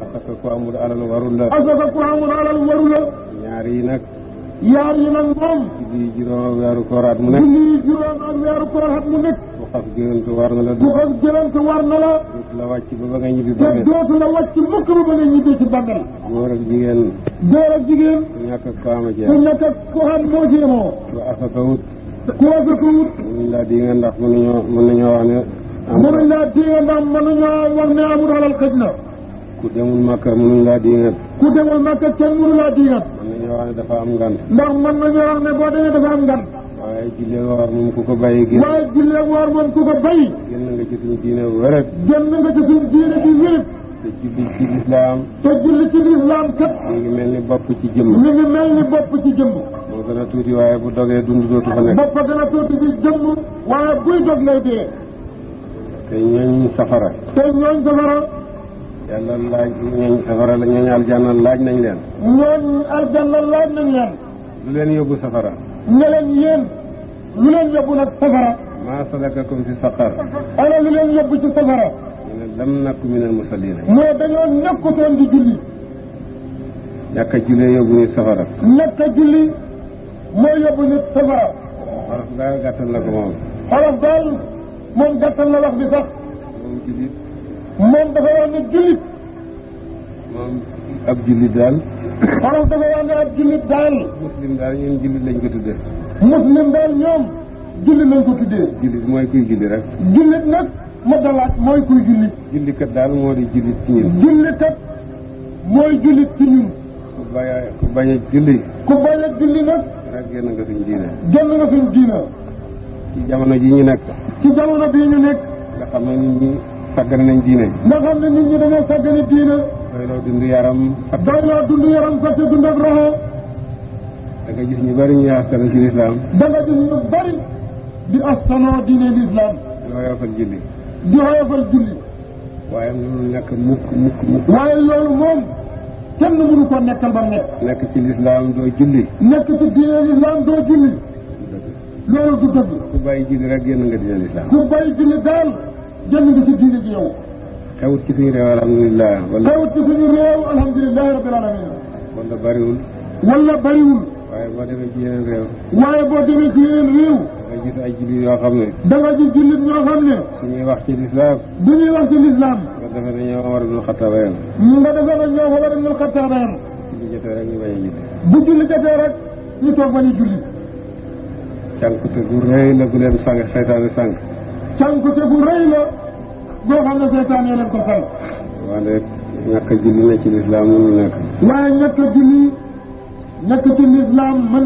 asaka ku amul alal warul la. asaka ku amul alal warul la. ñaar yi nag. yaar yi nag moom. julli juróom weeru koor at mu nekk. julli juróom ak weeru koor at mu nekk. ku xas gëlante war na la. ku xas gëlante war na la. dootu la wàcc ba nga ñibbi te bàmmeel. dootu la wàcc mukk ba nga ñibbi ci bàmmeel. góor ak jigéen. góor ak jigéen. ku ñàkk ak ko am a jeex. ku nekk ak ku xam moo ci yemoo. ku asaka wut. ku asaka wut. mënuñ laa di nga ndax mën nañoo wax ne. mënuñ laa di nga ndax mënuñoo wax ne amul alal xëj na. ku demul Makka mënuñ laa di nga. ku demul Makka kenn mënu laa di nga. mën nañoo wax ne dafa am ngan. ndax mën nañoo wax ne boo demee dafa am ngan. waaye julli woor moom ku ko bàyyi génn. waaye julli woor moom ku ko bàyyi. génn nga ci suñu diine wërëb. génn nga ci suñu diine ci wérib. te julli ci lislaam. te julli ci lislaam kat. mi ngi mel ni bopp ci jëmm. mi ngi mel ni bopp ci jëmm. moo gën a tuuti waaye bu dogee dund dootu fa nekk. bopp gën a tuuti ci jëmm. waaye buy dog lay dee. te ñooñ safara. te ñooñ safara. yàlla laaj ñooñ safara la ñooñ aljanna laaj nañ leen. ñooñ aljanna laaj nañ leen. lu leen yóbbu safara. ne leen yéen. lu leen yóbbu nag safara. maa salakakum fi saqar. ana lu leen yóbbu ci safara. ñu ne lam nakku minal musallin. mooy dañoo nekkutoon di julli. ñàkk a jullee yóbbu nit safara. nekk a julli moo yóbbu nit safara. xaraf daal gàttal na ko moom. xaraf daal moom gàttal na wax bi sax. moom jullit. moom dafa wax ne jullit. moom ab jullit daal. xaraf dafa wax ne ab jullit daal. muslim daal ñun jullit lañ ko tuddee. muslim daal ñoom jullit lañ ko tuddee. jullit mooy kuy julli rek. jullit nag ma dalaat mooy kuy jullit. jullikat daal moo di jullit ci ñun. jullikat mooy jullit ci ñun. ku bañ a julli. ku bañ a julli nag. rek génn nga suñ diine. génn nga suñ diina. ci jamono ji ñu nekk. ci jamono bii ñu nekk. nga xam ne nit ñi sàggan nañ diine. nga xam ne nit ñi dañoo sàggane diina. doyloo dund yaram. doyloo dund yaram fàtte dund ak roxo. da nga gis ñu bari ñuy askanu ci lislaam. da nga gis ñu bari di askanoo diine lislaam. di woyofal julli. di woyofal julli. waaye mënul nekk mukk. waaye loolu moom kenn mënu ko nekkal ba nekk. nekk ci lislaam doo julli. nekk ci diine lislaam doo julli. loolu du dëgg. ku bàyyi julli rek génn nga diine lislaam. ku bàyyi julli daal génn nga ci diine ji yow. xewut ci suñu réew alhamdulilah. xewut ci suñu réew alhamdulilahi rabbil alamin. wala bariwul. wala bariwul. waaye boo demee ci yeneen réew. waaye boo demee ci yeneen réew. da nga gis ay jullit yoo xam ne. da nga gis jullit ñoo xam ne. suñuy wax ci lislaam. bu ñuy wax ci lislaam. nga defee ne ñoo Omar ibn Xattaab yam. nga defee ne ñoo Omar ibn Xattaab yam. julli jotee rek ñu bañ a julli. bu julli jotee rek ñu toog bañ a julli. cànkute gu rëy la gu leen sànq seytaane sànq. cànkute gu rëy la goo xam ne seytaane leen ko sànq. wante ñàkk a julli na ci lislaam mënul nekk. waaye ñàkk a julli ñàkk ci lislaam mën